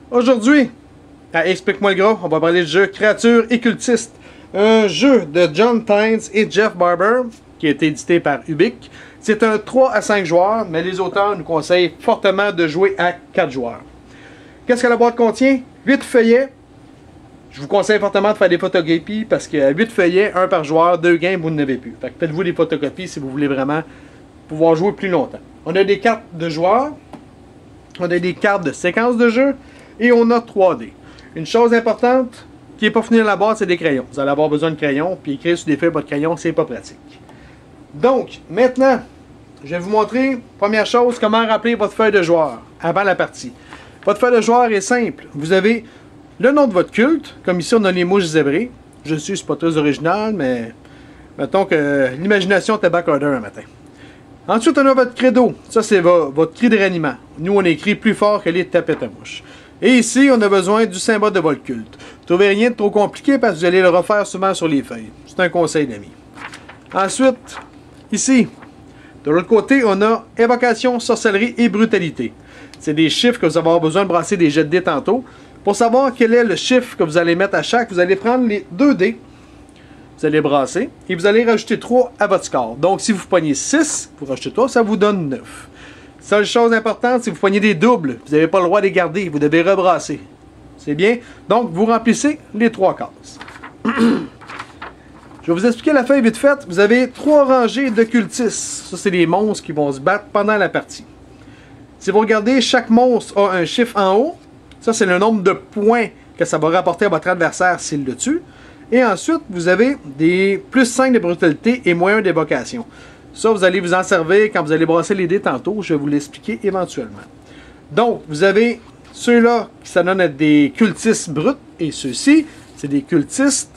Aujourd'hui, à Explique-moi le gros, on va parler du jeu Créatures et Cultistes. Un jeu de John Tynes et Jeff Barber, qui a été édité par Ubique. C'est un 3 à 5 joueurs, mais les auteurs nous conseillent fortement de jouer à 4 joueurs. Qu'est-ce que la boîte contient? 8 feuillets. Je vous conseille fortement de faire des photocopies parce que 8 feuillets, 1 par joueur, 2 games, vous n'avez plus. Fait que faites-vous des photocopies si vous voulez vraiment pouvoir jouer plus longtemps. On a des cartes de joueurs, on a des cartes de séquence de jeu et on a 3D. Une chose importante qui n'est pas finie dans la boîte, c'est des crayons. Vous allez avoir besoin de crayons, puis écrire sur des feuilles pas de crayons, c'est pas pratique. Donc, maintenant, je vais vous montrer, première chose, comment remplir votre feuille de joueur avant la partie. Votre feuille de joueur est simple. Vous avez le nom de votre culte, comme ici on a les mouches zébrées. Je suis, c'est pas très original, mais mettons que l'imagination était back order un matin. Ensuite, on a votre credo. Ça, c'est votre cri de réanimant. Nous, on écrit plus fort que les tapettes à mouches. Et ici, on a besoin du symbole de votre culte. Trouvez rien de trop compliqué parce que vous allez le refaire souvent sur les feuilles. C'est un conseil d'ami. Ensuite, ici, de l'autre côté, on a évocation, sorcellerie et brutalité. C'est des chiffres que vous allez avoir besoin de brasser des jets de dés tantôt. Pour savoir quel est le chiffre que vous allez mettre à chaque, vous allez prendre les 2 dés. Vous allez brasser et vous allez rajouter 3 à votre score. Donc, si vous pognez 6, vous rajoutez 3, ça vous donne 9. Seule chose importante, si vous pognez des doubles, vous n'avez pas le droit de les garder, vous devez rebrasser. C'est bien? Donc, vous remplissez les 3 cases. Je vais vous expliquer la feuille vite faite. Vous avez 3 rangées de cultistes. Ça, c'est les monstres qui vont se battre pendant la partie. Si vous regardez, chaque monstre a un chiffre en haut. Ça, c'est le nombre de points que ça va rapporter à votre adversaire s'il le tue. Et ensuite, vous avez des plus 5 de brutalité et moins 1 d'évocation. Ça, vous allez vous en servir quand vous allez brasser les dés tantôt. Je vais vous l'expliquer éventuellement. Donc, vous avez ceux-là qui s'adonnent à des cultistes bruts. Et ceux-ci, c'est des cultistes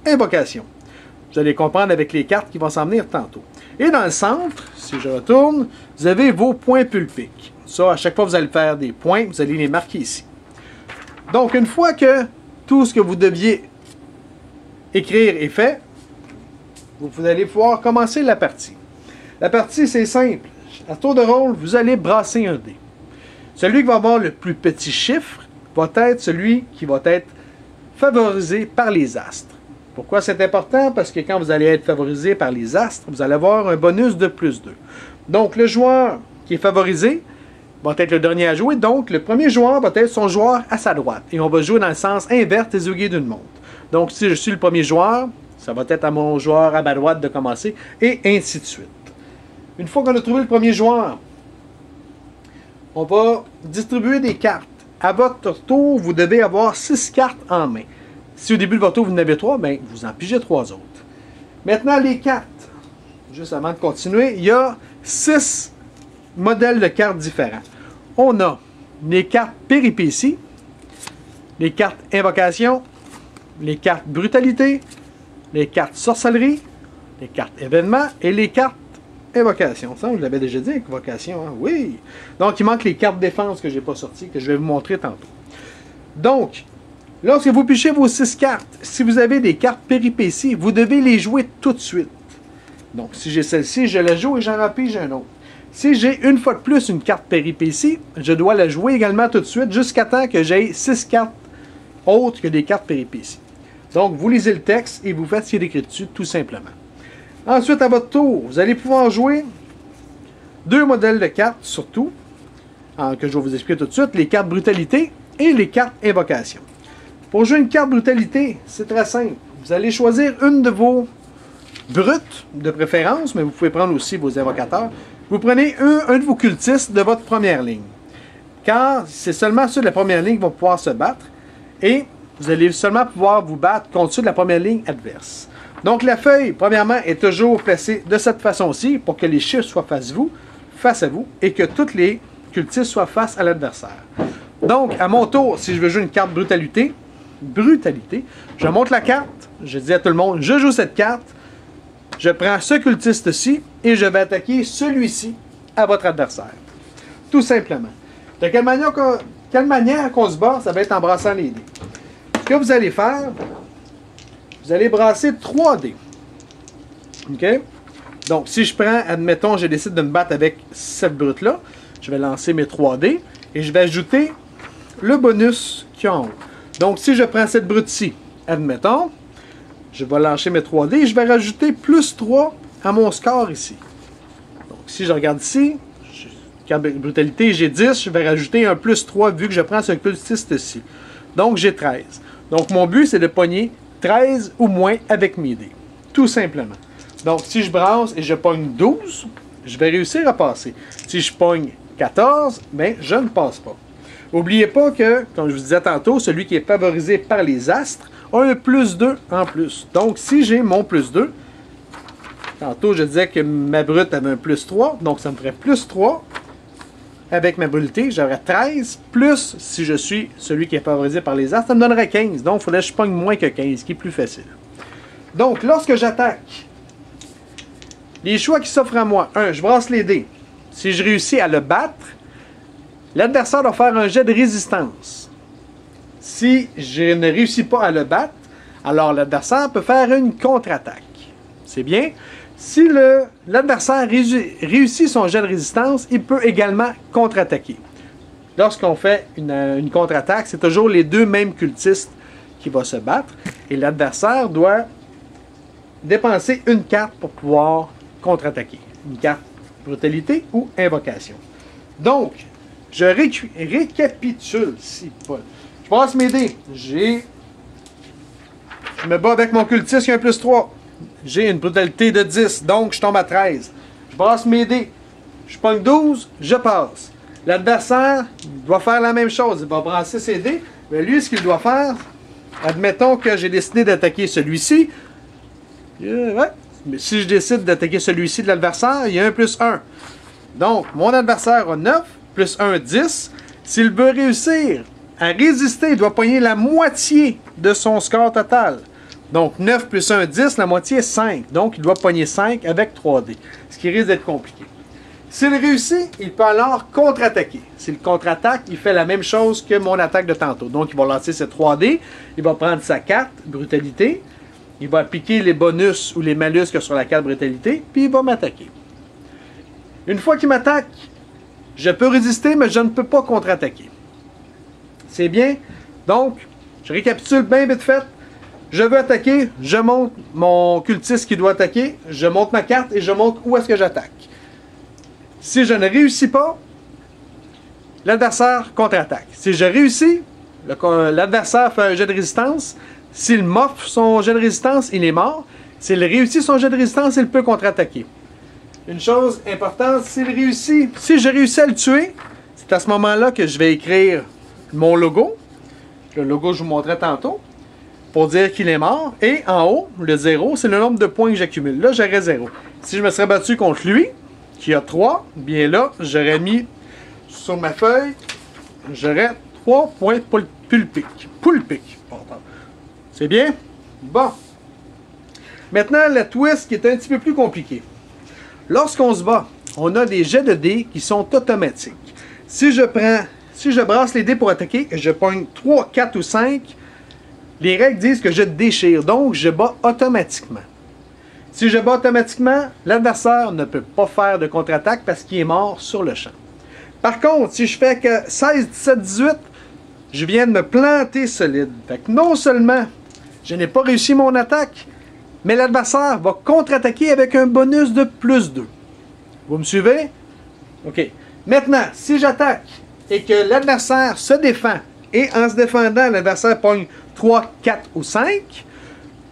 invocation. Vous allez comprendre avec les cartes qui vont s'en venir tantôt. Et dans le centre, si je retourne, vous avez vos points pulpiques. Ça, à chaque fois que vous allez faire des points, vous allez les marquer ici. Donc, une fois que tout ce que vous deviez écrire est fait, vous allez pouvoir commencer la partie. La partie, c'est simple. À tour de rôle, vous allez brasser un dé. Celui qui va avoir le plus petit chiffre va être celui qui va être favorisé par les astres. Pourquoi c'est important? Parce que quand vous allez être favorisé par les astres, vous allez avoir un bonus de plus 2. Donc, le joueur qui est favorisé va être le dernier à jouer. Donc, le premier joueur va être son joueur à sa droite. Et on va jouer dans le sens inverse des aiguilles d'une montre. Donc, si je suis le premier joueur, ça va être à mon joueur à ma droite de commencer, et ainsi de suite. Une fois qu'on a trouvé le premier joueur, on va distribuer des cartes. À votre tour, vous devez avoir 6 cartes en main. Si au début de votre tour, vous en avez 3, bien, vous en pigez 3 autres. Maintenant, les cartes. Juste avant de continuer, il y a 6 modèles de cartes différents. On a les cartes péripéties, les cartes invocation, les cartes brutalité, les cartes sorcellerie, les cartes événements et les cartes invocation. Ça, je l'avais déjà dit, invocation, hein? Oui! Donc, il manque les cartes défense que je n'ai pas sorties, que je vais vous montrer tantôt. Donc, lorsque vous pichez vos 6 cartes, si vous avez des cartes péripéties, vous devez les jouer tout de suite. Donc, si j'ai celle-ci, je la joue et j'en repige un autre. Si j'ai une fois de plus une carte péripétie, je dois la jouer également tout de suite jusqu'à temps que j'aie 6 cartes autres que des cartes péripéties. Donc, vous lisez le texte et vous faites ce qui est écrit dessus, tout simplement. Ensuite, à votre tour, vous allez pouvoir jouer 2 modèles de cartes, surtout, que je vais vous expliquer tout de suite, les cartes brutalité et les cartes invocation. Pour jouer une carte brutalité, c'est très simple. Vous allez choisir une de vos brutes, de préférence, mais vous pouvez prendre aussi vos invocateurs. Vous prenez un de vos cultistes de votre première ligne. Car c'est seulement ceux de la première ligne qui vont pouvoir se battre. Et vous allez seulement pouvoir vous battre contre ceux de la première ligne adverse. Donc la feuille, premièrement, est toujours placée de cette façon-ci pour que les chiffres soient face à vous et que tous les cultistes soient face à l'adversaire. Donc, à mon tour, si je veux jouer une carte brutalité, je monte la carte, je dis à tout le monde, je joue cette carte, je prends ce cultiste-ci et je vais attaquer celui-ci à votre adversaire. Tout simplement. De quelle manière qu'on se bat, ça va être en brassant les dés. Ce que vous allez faire, vous allez brasser 3 dés. OK? Donc, si je prends, admettons, je décide de me battre avec cette brute-là, je vais lancer mes 3 dés et je vais ajouter le bonus qu'il y a en haut. Donc, si je prends cette brute-ci, admettons, je vais lâcher mes 3D et je vais rajouter plus 3 à mon score ici. Donc, si je regarde ici, carte brutalité, j'ai 10, je vais rajouter un plus 3 vu que je prends ce cultiste-ci. Donc, j'ai 13. Donc, mon but, c'est de pogner 13 ou moins avec mes dés. Tout simplement. Donc, si je brasse et je pogne 12, je vais réussir à passer. Si je pogne 14, ben, je ne passe pas. N'oubliez pas que, comme je vous disais tantôt, celui qui est favorisé par les astres a un plus 2 en plus. Donc, si j'ai mon plus 2, tantôt je disais que ma brute avait un plus 3, donc ça me ferait plus 3. Avec ma brutalité, j'aurais 13, plus si je suis celui qui est favorisé par les astres, ça me donnerait 15. Donc, il faudrait que je pogne moins que 15, qui est plus facile. Donc, lorsque j'attaque, les choix qui s'offrent à moi, 1, je brasse les dés. Si je réussis à le battre, l'adversaire doit faire un jet de résistance. Si je ne réussis pas à le battre, alors l'adversaire peut faire une contre-attaque. C'est bien. Si l'adversaire réussit son jet de résistance, il peut également contre-attaquer. Lorsqu'on fait une contre-attaque, c'est toujours les deux mêmes cultistes qui vont se battre. Et l'adversaire doit dépenser une carte pour pouvoir contre-attaquer. Une carte brutalité ou invocation. Donc, je récapitule ici, Paul. Je passe mes dés. Je me bats avec mon cultiste qui a un plus 3. J'ai une brutalité de 10, donc je tombe à 13. Je brasse mes dés. Je pogne 12, je passe. L'adversaire doit faire la même chose. Il va brasser ses dés. Mais lui, ce qu'il doit faire, admettons que j'ai décidé d'attaquer celui-ci. Ouais. Mais si je décide d'attaquer celui-ci de l'adversaire, il y a un plus 1. Donc, mon adversaire a 9, plus 1, 10. S'il veut réussir à résister, il doit pogner la moitié de son score total. Donc, 9 plus 1, 10, la moitié est 5. Donc, il doit pogner 5 avec 3D. Ce qui risque d'être compliqué. S'il réussit, il peut alors contre-attaquer. S'il contre-attaque, il fait la même chose que mon attaque de tantôt. Donc, il va lancer ses 3D. Il va prendre sa carte, brutalité. Il va appliquer les bonus ou les malus qu'il y a sur la carte brutalité. Puis, il va m'attaquer. Une fois qu'il m'attaque, je peux résister, mais je ne peux pas contre-attaquer. C'est bien. Donc, je récapitule bien vite fait. Je veux attaquer, je monte mon cultiste qui doit attaquer, je monte ma carte et je montre où est-ce que j'attaque. Si je ne réussis pas, l'adversaire contre-attaque. Si je réussis, l'adversaire fait un jet de résistance. S'il m'offre son jet de résistance, il est mort. S'il réussit son jet de résistance, il peut contre-attaquer. Une chose importante, si je réussis à le tuer, c'est à ce moment-là que je vais écrire mon logo. Le logo, je vous montrais tantôt. Pour dire qu'il est mort. Et en haut, le 0, c'est le nombre de points que j'accumule. Là, j'aurais 0. Si je me serais battu contre lui, qui a 3, bien là, j'aurais mis sur ma feuille, j'aurais 3 points pulpiques. C'est bien? Bon. Maintenant, la twist qui est un petit peu plus compliquée. Lorsqu'on se bat, on a des jets de dés qui sont automatiques. Si je brasse les dés pour attaquer et je pogne 3, 4 ou 5, les règles disent que je déchire, donc je bats automatiquement. Si je bats automatiquement, l'adversaire ne peut pas faire de contre-attaque parce qu'il est mort sur le champ. Par contre, si je fais que 16, 17, 18, je viens de me planter solide. Fait que non seulement je n'ai pas réussi mon attaque, mais l'adversaire va contre-attaquer avec un bonus de plus 2. Vous me suivez? OK. Maintenant, si j'attaque et que l'adversaire se défend, et en se défendant, l'adversaire pogne 3, 4 ou 5,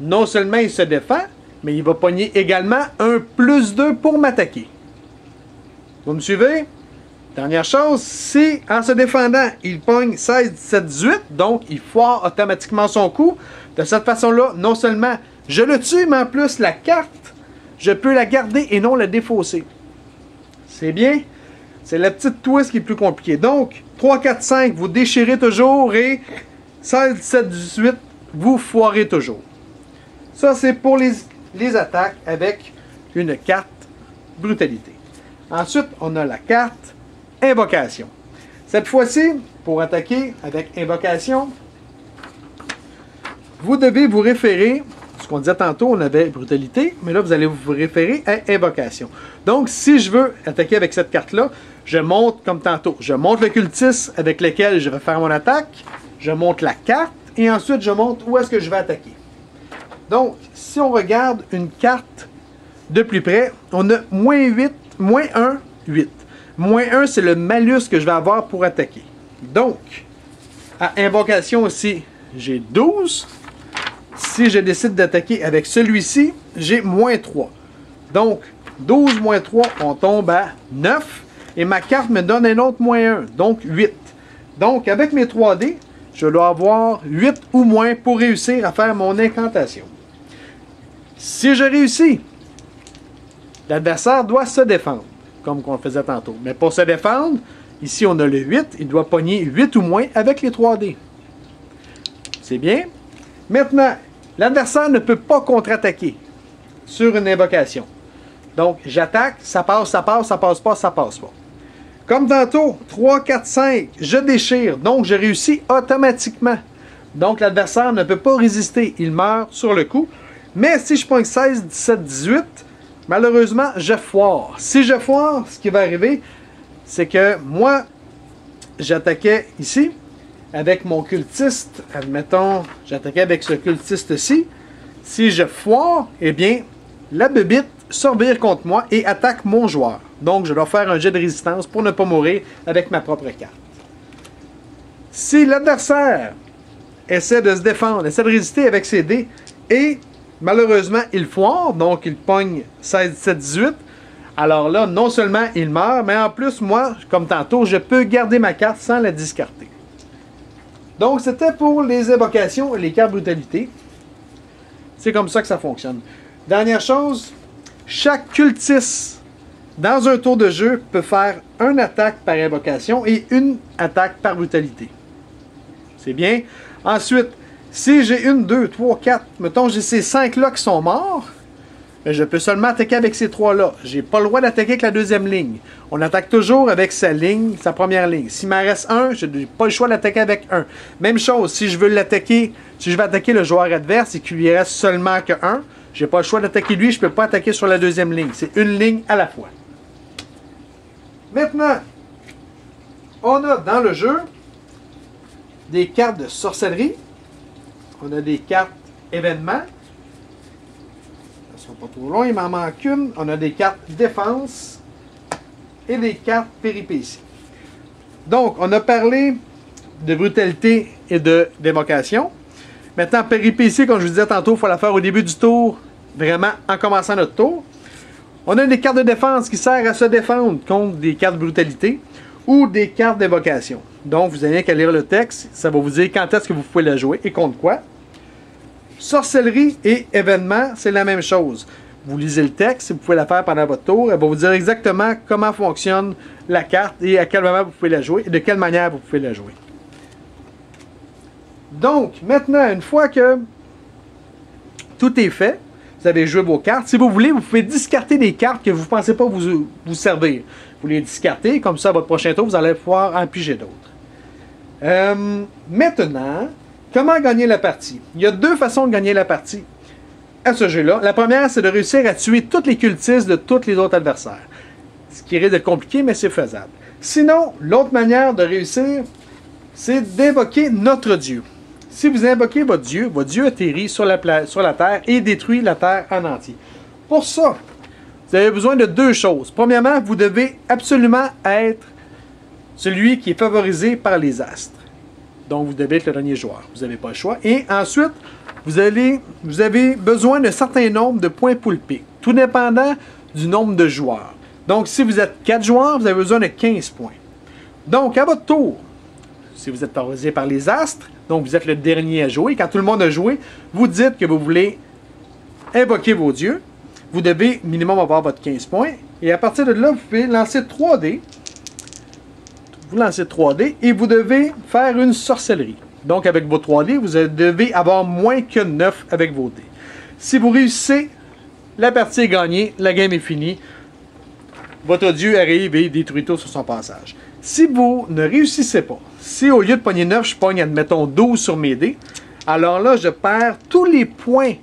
non seulement il se défend, mais il va pogner également un plus 2 pour m'attaquer. Vous me suivez? Dernière chose, si en se défendant, il pogne 16, 17, 18, donc il foire automatiquement son coup, de cette façon-là, non seulement je le tue, mais en plus la carte, je peux la garder et non la défausser. C'est bien? C'est la petite twist qui est plus compliquée. Donc, 3, 4, 5, vous déchirez toujours et 16, 17, 18, vous foirez toujours. Ça, c'est pour les attaques avec une carte brutalité. Ensuite, on a la carte invocation. Cette fois-ci, pour attaquer avec invocation, vous devez vous référer, ce qu'on disait tantôt, on avait brutalité, mais là, vous allez vous référer à invocation. Donc, si je veux attaquer avec cette carte-là, Je monte comme tantôt. Je monte le cultiste avec lequel je vais faire mon attaque. Je monte la carte. Et ensuite, je monte où est-ce que je vais attaquer. Donc, si on regarde une carte de plus près, on a moins 8, moins 1, 8. Moins 1, c'est le malus que je vais avoir pour attaquer. Donc, à invocation aussi, j'ai 12. Si je décide d'attaquer avec celui-ci, j'ai moins 3. Donc, 12 moins 3, on tombe à 9. Et ma carte me donne un autre moins 1, donc 8. Donc, avec mes 3D, je dois avoir 8 ou moins pour réussir à faire mon incantation. Si je réussis, l'adversaire doit se défendre, comme on le faisait tantôt. Mais pour se défendre, ici on a le 8, il doit pogner 8 ou moins avec les 3D. C'est bien. Maintenant, l'adversaire ne peut pas contre-attaquer sur une invocation. Donc, j'attaque, ça passe, ça passe, ça passe pas, ça passe pas. Comme tantôt, 3, 4, 5, je déchire, donc je réussis automatiquement. Donc, l'adversaire ne peut pas résister, il meurt sur le coup. Mais si je pogne 16, 17, 18, malheureusement, je foire. Si je foire, ce qui va arriver, c'est que moi, j'attaquais ici, avec mon cultiste, admettons, j'attaquais avec ce cultiste-ci. Si je foire, eh bien, la bébite survire contre moi et attaque mon joueur. Donc, je dois faire un jet de résistance pour ne pas mourir avec ma propre carte. Si l'adversaire essaie de se défendre, essaie de résister avec ses dés, et malheureusement, il foire, donc il pogne 16, 17, 18, alors là, non seulement il meurt, mais en plus, moi, comme tantôt, je peux garder ma carte sans la discarter. Donc, c'était pour les évocations et les cartes brutalité. C'est comme ça que ça fonctionne. Dernière chose, chaque cultiste dans un tour de jeu peut faire une attaque par invocation et une attaque par brutalité. C'est bien. Ensuite, si j'ai 1, 2, 3, 4, mettons j'ai ces 5-là qui sont morts, mais je peux seulement attaquer avec ces 3-là. J'ai pas le droit d'attaquer avec la deuxième ligne. On attaque toujours avec sa ligne, sa première ligne. S'il m'en reste un, je n'ai pas le choix d'attaquer avec un. Même chose, si je veux l'attaquer, si je veux attaquer le joueur adverse et qu'il lui reste seulement que 1, j'ai pas le choix d'attaquer lui, je peux pas attaquer sur la deuxième ligne. C'est une ligne à la fois. Maintenant, on a dans le jeu des cartes de sorcellerie. On a des cartes événements. Elles sont pas trop longs, il m'en manque une. On a des cartes défense et des cartes péripéties. Donc, on a parlé de brutalité et d'évocation. Maintenant, péripétie, comme je vous disais tantôt, il faut la faire au début du tour, vraiment en commençant notre tour. On a des cartes de défense qui servent à se défendre contre des cartes de brutalité ou des cartes d'évocation. Donc, vous n'avez qu'à lire le texte, ça va vous dire quand est-ce que vous pouvez la jouer et contre quoi. Sorcellerie et événement, c'est la même chose. Vous lisez le texte, vous pouvez la faire pendant votre tour, elle va vous dire exactement comment fonctionne la carte et à quel moment vous pouvez la jouer et de quelle manière vous pouvez la jouer. Donc, maintenant, une fois que tout est fait, vous avez joué vos cartes. Si vous voulez, vous pouvez discarter des cartes que vous ne pensez pas vous servir. Vous les discartez, comme ça, à votre prochain tour, vous allez pouvoir en piger d'autres. Maintenant, comment gagner la partie? Il y a deux façons de gagner la partie à ce jeu-là. La première, c'est de réussir à tuer tous les cultistes de tous les autres adversaires. Ce qui risque d'être compliqué, mais c'est faisable. Sinon, l'autre manière de réussir, c'est d'invoquer notre Dieu. Si vous invoquez votre Dieu atterrit sur la terre et détruit la terre en entier. Pour ça, vous avez besoin de deux choses. Premièrement, vous devez absolument être celui qui est favorisé par les astres. Donc, vous devez être le dernier joueur. Vous n'avez pas le choix. Et ensuite, vous avez besoin d'un certain nombre de points poulpés, tout dépendant du nombre de joueurs. Donc, si vous êtes 4 joueurs, vous avez besoin de 15 points. Donc, à votre tour, si vous êtes favorisé par les astres, donc vous êtes le dernier à jouer. Quand tout le monde a joué, vous dites que vous voulez invoquer vos dieux. Vous devez minimum avoir votre 15 points. Et à partir de là, vous pouvez lancer 3D. Vous lancez 3D et vous devez faire une sorcellerie. Donc avec vos 3D, vous devez avoir moins que 9 avec vos dés. Si vous réussissez, la partie est gagnée, la game est finie. Votre dieu arrive et détruit tout sur son passage. Si vous ne réussissez pas, si au lieu de pogner 9, je pogne, admettons, 12 sur mes dés, alors là, je perds tous les points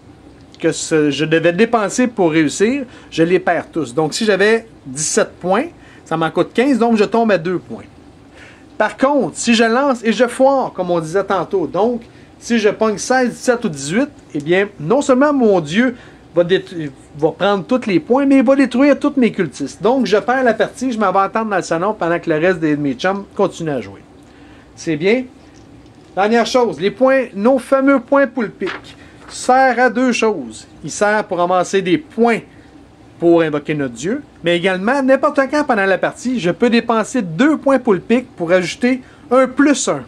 que je devais dépenser pour réussir, je les perds tous. Donc, si j'avais 17 points, Ça m'en coûte 15, donc je tombe à 2 points. Par contre, si je lance et je foire, comme on disait tantôt, donc si je pogne 16, 17 ou 18, eh bien, non seulement mon dieu va prendre tous les points, mais il va détruire tous mes cultistes. Donc, je perds la partie, je m'en vais attendre dans le salon pendant que le reste de mes chums continue à jouer. C'est bien. Dernière chose, les points, nos fameux points poulpiques, servent à 2 choses. Ils servent pour amasser des points pour invoquer notre dieu, mais également, n'importe quand pendant la partie, je peux dépenser 2 points poulpiques pour ajouter un +1.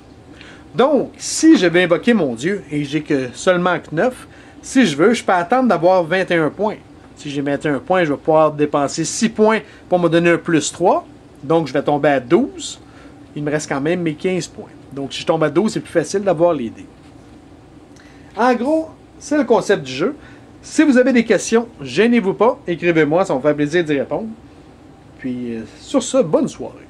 Donc, si je vais invoquer mon dieu et j'ai que seulement que 9, si je veux, je peux attendre d'avoir 21 points. Si j'ai 21 points, je vais pouvoir dépenser 6 points pour me donner un +3. Donc, je vais tomber à 12. Il me reste quand même mes 15 points. Donc, si je tombe à 12, c'est plus facile d'avoir les dés. En gros, c'est le concept du jeu. Si vous avez des questions, gênez-vous pas, écrivez-moi, ça va me faire plaisir d'y répondre. Puis, sur ce, bonne soirée.